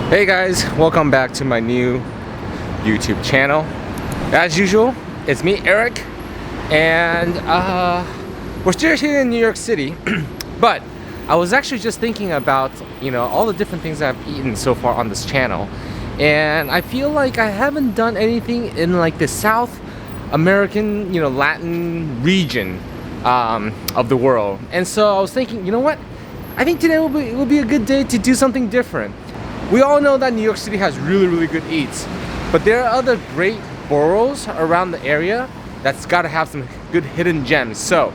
Hey guys, welcome back to my new YouTube channel. As usual, it's me, Eric, and we're still here in New York City. But I was actually just thinking about, all the different things I've eaten so far on this channel, and I feel like I haven't done anything in like the South American, Latin region of the world. And so I was thinking, you know what? I think today will be a good day to do something different. We all know that New York City has really good eats, but there are other great boroughs around the area that's got to have some good hidden gems. So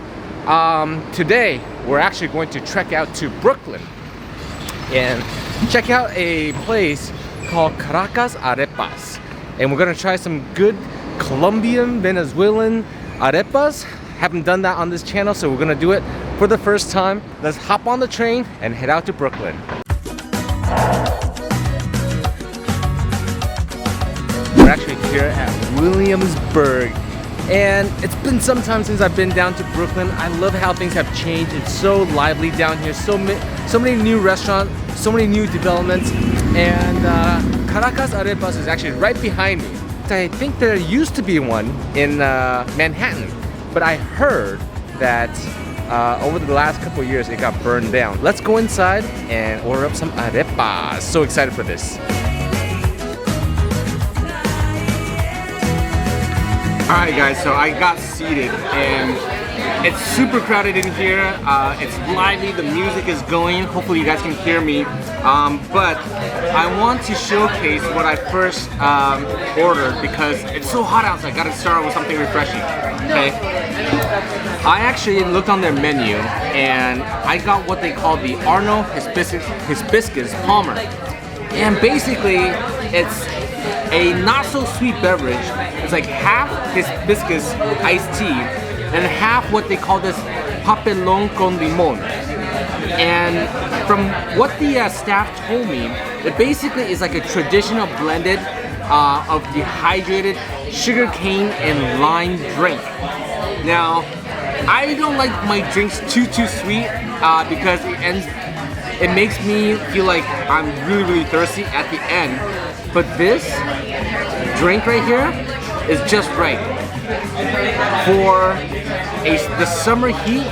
today we're actually going to trek out to Brooklyn and check out a place called Caracas Arepas, and we're gonna try some good Colombian Venezuelan arepas. Haven't done that on this channel, so we're gonna do it for the first time. Let's hop on the train and head out to Brooklyn. We're actually here at Williamsburg, and it's been some time since I've been down to Brooklyn. I love how things have changed. It's so lively down here, so many new restaurants, so many new developments, and Caracas Arepas is actually right behind me. I think there used to be one in Manhattan, but I heard that over the last couple of years it got burned down. Let's go inside and order up some arepas. So excited for this. Alright guys, so I got seated and it's super crowded in here. It's lively, the music is going. Hopefully you guys can hear me. But I want to showcase what I first ordered because it's so hot outside. Gotta start with something refreshing. Okay. I actually looked on their menu and I got what they call the Arno Hibiscus Palmer. And basically it's a not so sweet beverage. It's like half hibiscus iced tea and half what they call this papelón con limón. And from what the staff told me, it basically is like a traditional blended of dehydrated sugarcane and lime drink. Now, I don't like my drinks too sweet because it makes me feel like I'm really thirsty at the end. But this drink right here is just right for the summer heat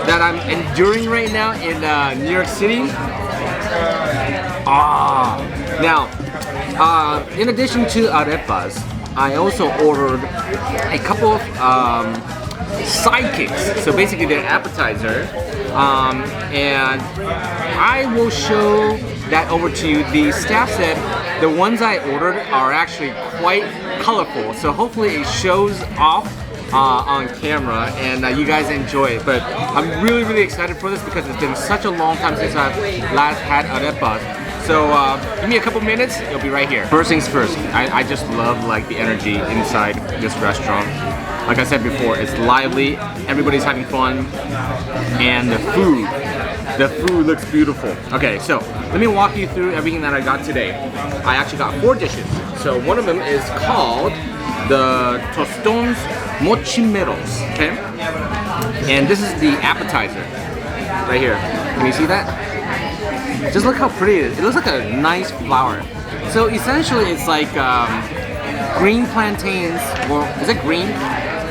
that I'm enduring right now in New York City. Now, in addition to arepas, I also ordered a couple of sidekicks. So basically they're appetizer, and I will show that over to you. The staff said the ones I ordered are actually quite colorful, so hopefully it shows off on camera and you guys enjoy it. But I'm really excited for this because it's been such a long time since I've last had arepas. So give me a couple minutes, it'll be right here. First things first, I just love like the energy inside this restaurant. Like I said before, it's lively, everybody's having fun, and the food looks beautiful. Okay, so let me walk you through everything that I got today. I actually got 4 dishes. So one of them is called the Tostones Mochimetos, okay? And this is the appetizer, right here. Can you see that? Just look how pretty it is. It looks like a nice flower. So essentially it's like green plantains, or is it green?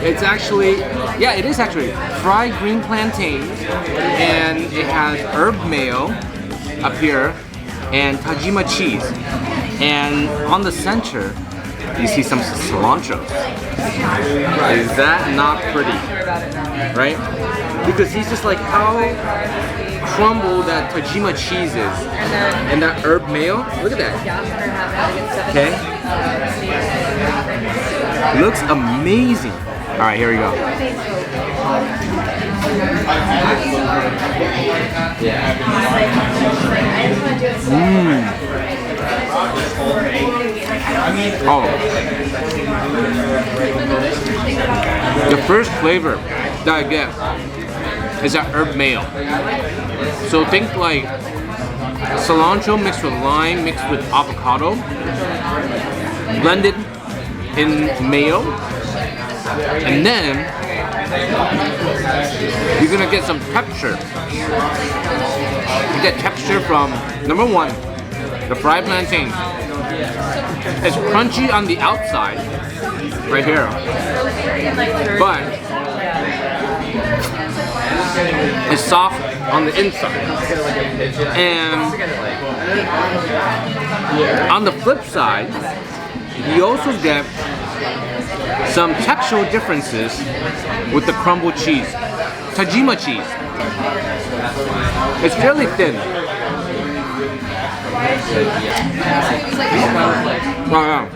It's actually, yeah, it is actually fried green plantains, and it has herb mayo up here and tajima cheese, and on the center you see some cilantro. Is that not pretty? Right? Because he's just like how crumbled that tajima cheese is, and that herb mayo. Look at that. Okay. Looks amazing. All right, here we go. Oh. The first flavor that I get is that herb mayo. So think like cilantro mixed with lime, mixed with avocado, blended in mayo. And then you're gonna get some texture. You get texture from, number one, the fried plantain. It's crunchy on the outside, right here, but it's soft on the inside. And on the flip side, you also get some textural differences with the crumbled cheese. Tajima cheese. It's fairly thin. Wow.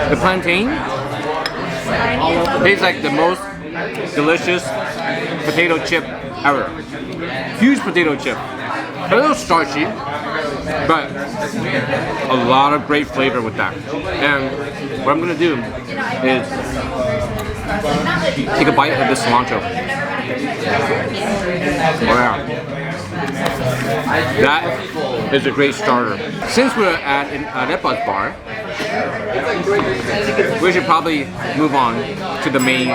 The plantain tastes like the most delicious potato chip ever. Huge potato chip. A little starchy, but a lot of great flavor with that. And what I'm gonna do is take a bite of this cilantro. Oh yeah. That is a great starter. Since we're at an arepas bar, we should probably move on to the main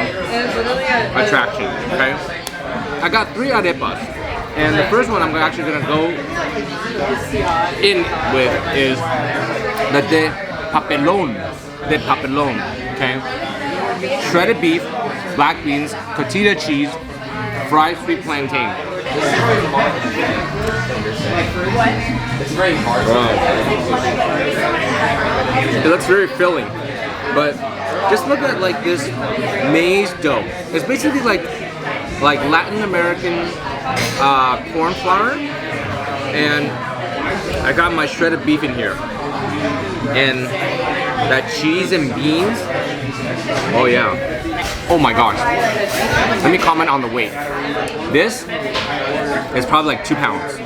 attraction, okay? I got 3 arepas, and the first one I'm actually gonna go in with is the de papelon, okay? Shredded beef, black beans, tortilla cheese, fried sweet plantain. Wow. It looks very filling, but just look at like this maize dough. It's basically like Latin American corn flour, and I got my shredded beef in here, and that cheese and beans. Oh yeah. Oh my gosh. Let me comment on the weight. This is probably like 2 pounds.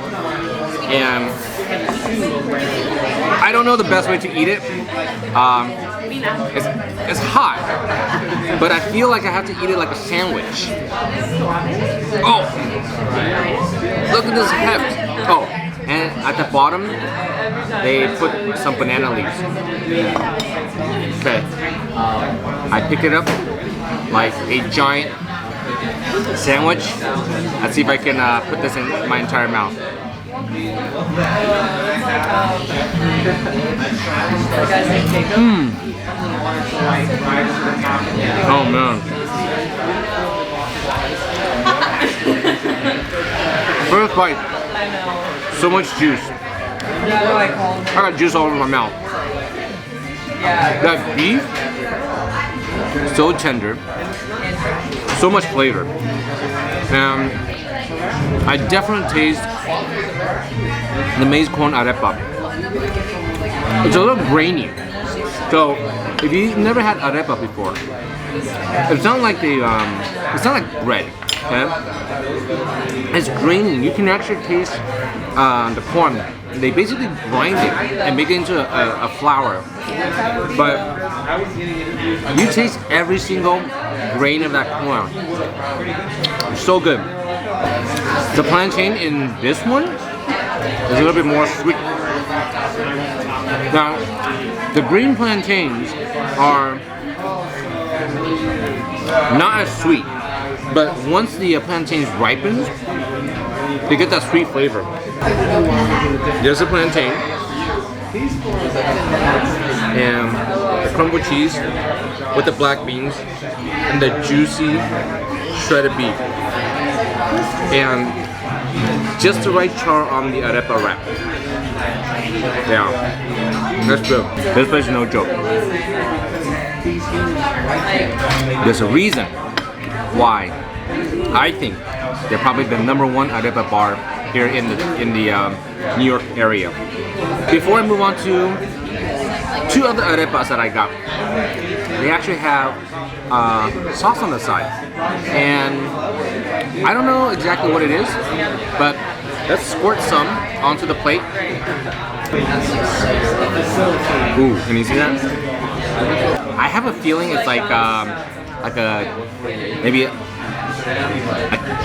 And I don't know the best way to eat it. It's hot, but I feel like I have to eat it like a sandwich. Oh, look at this heft. Oh, and at the bottom, they put some banana leaves. Okay, I pick it up like a giant sandwich. Let's see if I can put this in my entire mouth. Oh man. First bite. So much juice. I got juice all over my mouth. That beef, so tender, so much flavor. And I definitely taste the maize corn arepa. It's a little grainy. So if you've never had arepa before, it's not like it's not like bread. Okay? It's grainy. You can actually taste the corn. They basically grind it and make it into a flour. But you taste every single grain of that corn. So good. The plantain in this one is a little bit more sweet. Now, the green plantains are not as sweet, but once the plantains ripens, they get that sweet flavor. There's the plantain and the crumbled cheese with the black beans and the juicy shredded beef, and just the right char on the arepa wrap. Yeah, that's good. This place is no joke. There's a reason why I think they're probably the #1 arepa bar here in the New York area. Before I move on to 2 other arepas that I got, they actually have sauce on the side, and I don't know exactly what it is, but let's squirt some onto the plate. Ooh, can you see that? I have a feeling it's like maybe a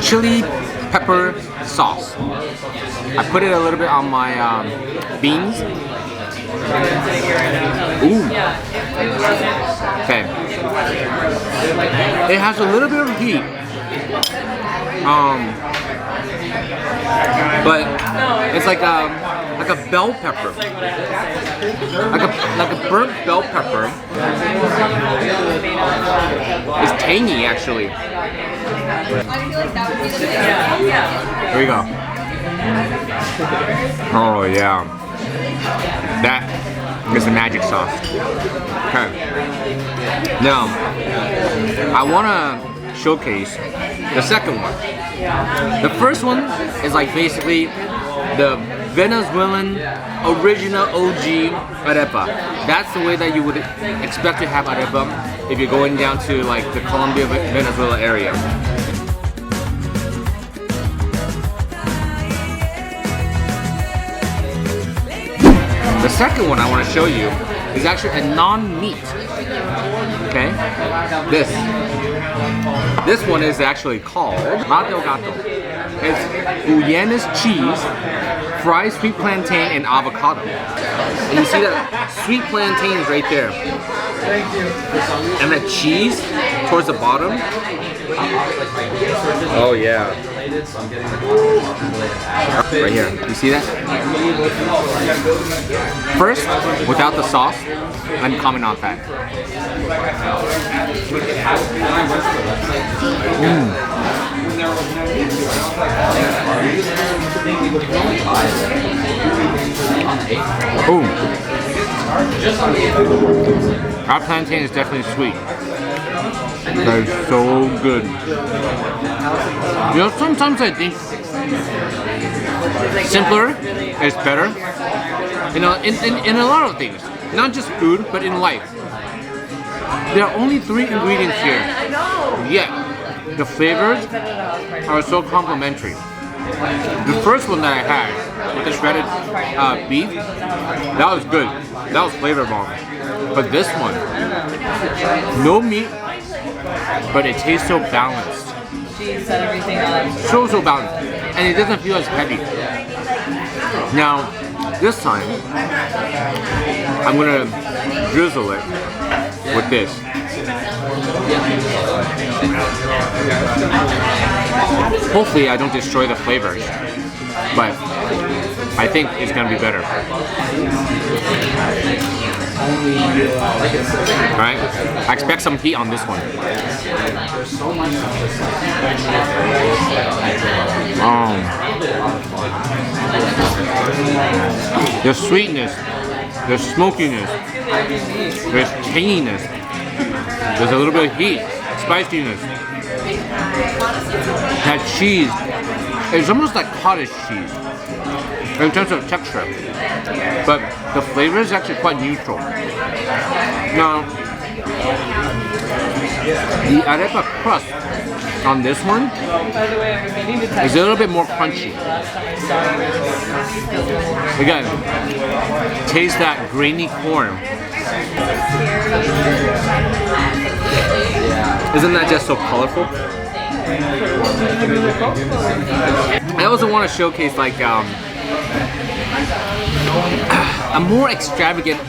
chili pepper sauce. I put it a little bit on my beans. Ooh. Okay. It has a little bit of heat. but it's like a bell pepper, like a burnt bell pepper. It's tangy actually. Here we go. Oh yeah, that is the magic sauce. Okay. Now, I want to showcase the second one. The first one is like basically the Venezuelan original OG arepa. That's the way that you would expect to have arepa if you're going down to like the Colombia, Venezuela area. The second one I want to show you is actually a non-meat. Okay, this one is actually called Gato Gato. It's Guyanese cheese, fried sweet plantain, and avocado. And you see that sweet plantain is right there, and that cheese towards the bottom. Oh yeah. Right here, you see that? First, without the sauce, let me comment on that. Boom. Our plantain is definitely sweet. That is so good. You know, sometimes I think simpler is better. You know, in a lot of things, not just food, but in life. There are only 3 ingredients here, yet the flavors are so complementary. The first one that I had with the shredded beef, that was good. That was flavor bomb. But this one, no meat, but it tastes so balanced. So balanced, and it doesn't feel as heavy. Now, this time, I'm gonna drizzle it with this. Hopefully I don't destroy the flavors, but I think it's gonna be better. Alright, I expect some heat on this one. The sweetness, the smokiness, there's tanginess, there's a little bit of heat, spiciness. That cheese, it's almost like cottage cheese in terms of texture, but the flavor is actually quite neutral. Now, the arepa crust on this one is a little bit more crunchy. Again, taste that grainy corn. Isn't that just so colorful? I also want to showcase like a more extravagant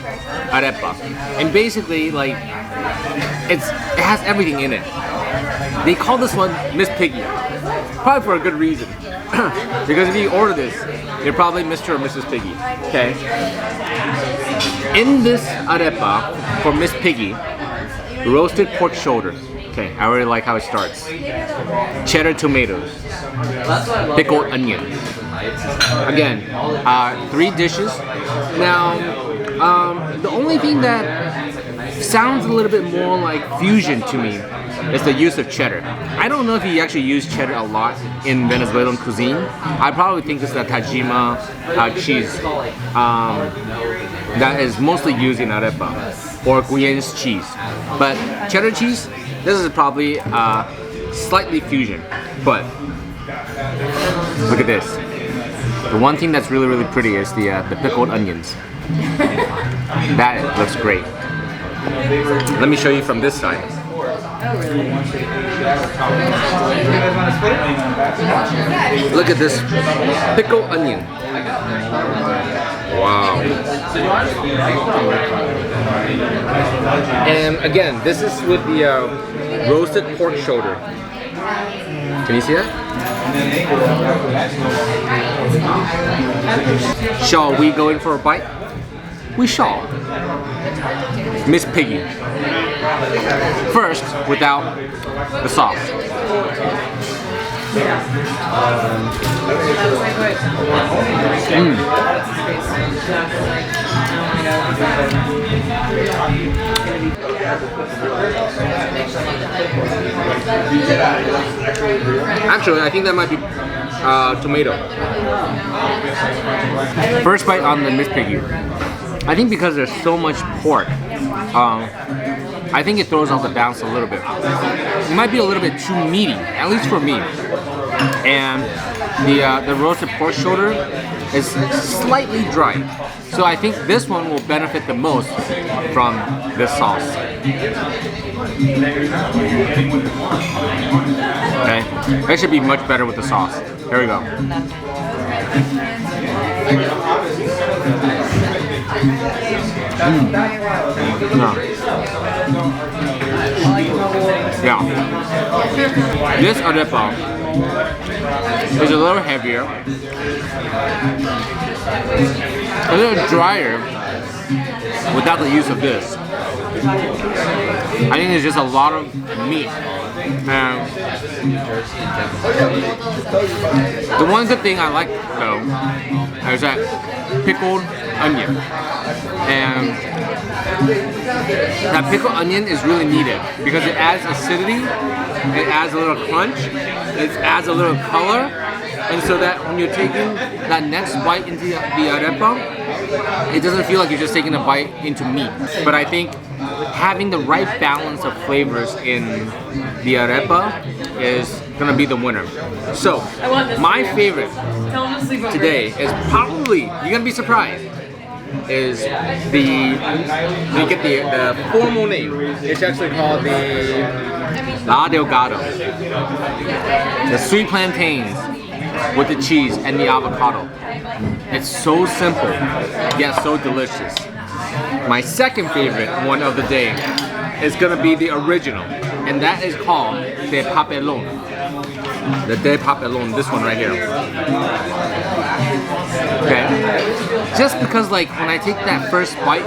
arepa, and basically like it has everything in it. They call this one Miss Piggy, probably for a good reason. Because if you order this, you're probably Mr. or Mrs. Piggy. Okay. In this arepa for Miss Piggy, roasted pork shoulder. Okay, I really like how it starts. Cheddar tomatoes, pickled onion. Again, 3 dishes. Now, the only thing that sounds a little bit more like fusion to me is the use of cheddar. I don't know if you actually use cheddar a lot in Venezuelan cuisine. I probably think it's the Tajima cheese that is mostly used in arepa, or Guyanese cheese. But cheddar cheese, this is probably slightly fusion. But look at this. The one thing that's really pretty is the pickled onions. That looks great. Let me show you from this side. Look at this pickled onion. Wow. And again, this is with the roasted pork shoulder. Can you see that? Shall we go in for a bite? We shall. Miss Piggy. First, without the sauce. Actually, I think that might be tomato. First bite on the Miss Piggy. I think because there's so much pork, I think it throws off the balance a little bit. It might be a little bit too meaty, at least for me. And the roasted pork shoulder is slightly dry. So I think this one will benefit the most from this sauce. Okay, that should be much better with the sauce. Here we go. Yeah. This arepa is a little heavier, a little drier without the use of this. I think there's just a lot of meat. And the one good thing I like though is that pickled onion. And that pickled onion is really needed because it adds acidity, it adds a little crunch, it adds a little color, and so that when you're taking that next bite into the arepa, it doesn't feel like you're just taking a bite into meat. But I think having the right balance of flavors in the arepa is gonna be the winner. So, my favorite today is probably, you're gonna be surprised, is you get the formal name. It's actually called the La Delgado. The sweet plantains with the cheese and the avocado. It's so simple, yet so delicious. My second favorite one of the day is gonna be the original, and that is called de papelon. The de papelon, this one right here. Okay, just because like when I take that first bite,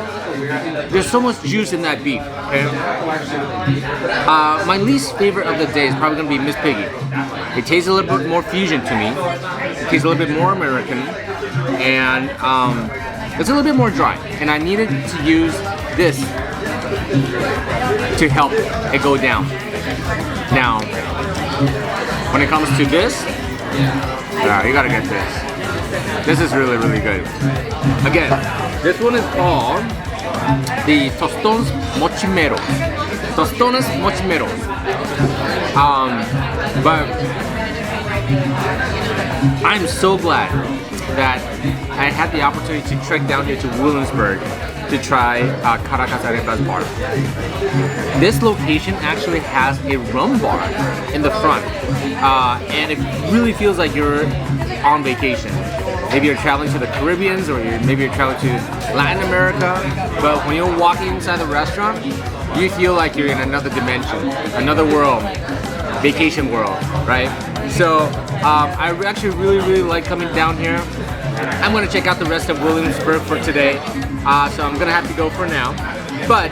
there's so much juice in that beef. Okay, my least favorite of the day is probably gonna be Miss Piggy. It tastes a little bit more fusion to me. It tastes a little bit more American, and it's a little bit more dry. And I needed to use this to help it go down. Now, when it comes to this, you gotta get this. This is really, really good. Again, this one is called the Tostones Mochimetos. Tostones Mochimetos. But I'm so glad that I had the opportunity to trek down here to Williamsburg to try Caracas Arepas bar. This location actually has a rum bar in the front, and it really feels like you're on vacation. Maybe you're traveling to the Caribbean, or maybe you're traveling to Latin America, but when you're walking inside the restaurant, you feel like you're in another dimension, another world, vacation world, right? So I actually really like coming down here. I'm gonna check out the rest of Williamsburg for today, so I'm gonna have to go for now. But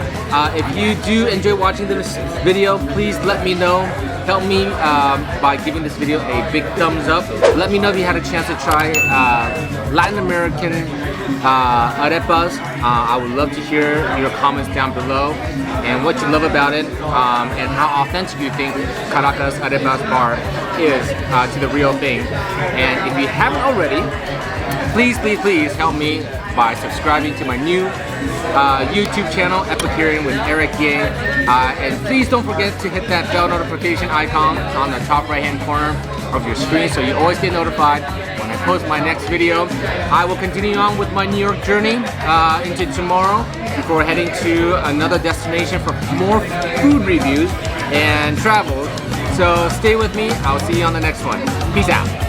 if you do enjoy watching this video, please let me know. Help me by giving this video a big thumbs up. Let me know if you had a chance to try Latin American arepas. I would love to hear your comments down below and what you love about it, and how authentic you think Caracas Arepas bar is to the real thing. And if you haven't already, please help me by subscribing to my new YouTube channel, Epicurean with Eric Yang. And please don't forget to hit that bell notification icon on the top right hand corner of your screen so you always get notified when I post my next video. I will continue on with my New York journey into tomorrow before heading to another destination for more food reviews and travels. So stay with me. I'll see you on the next one. Peace out.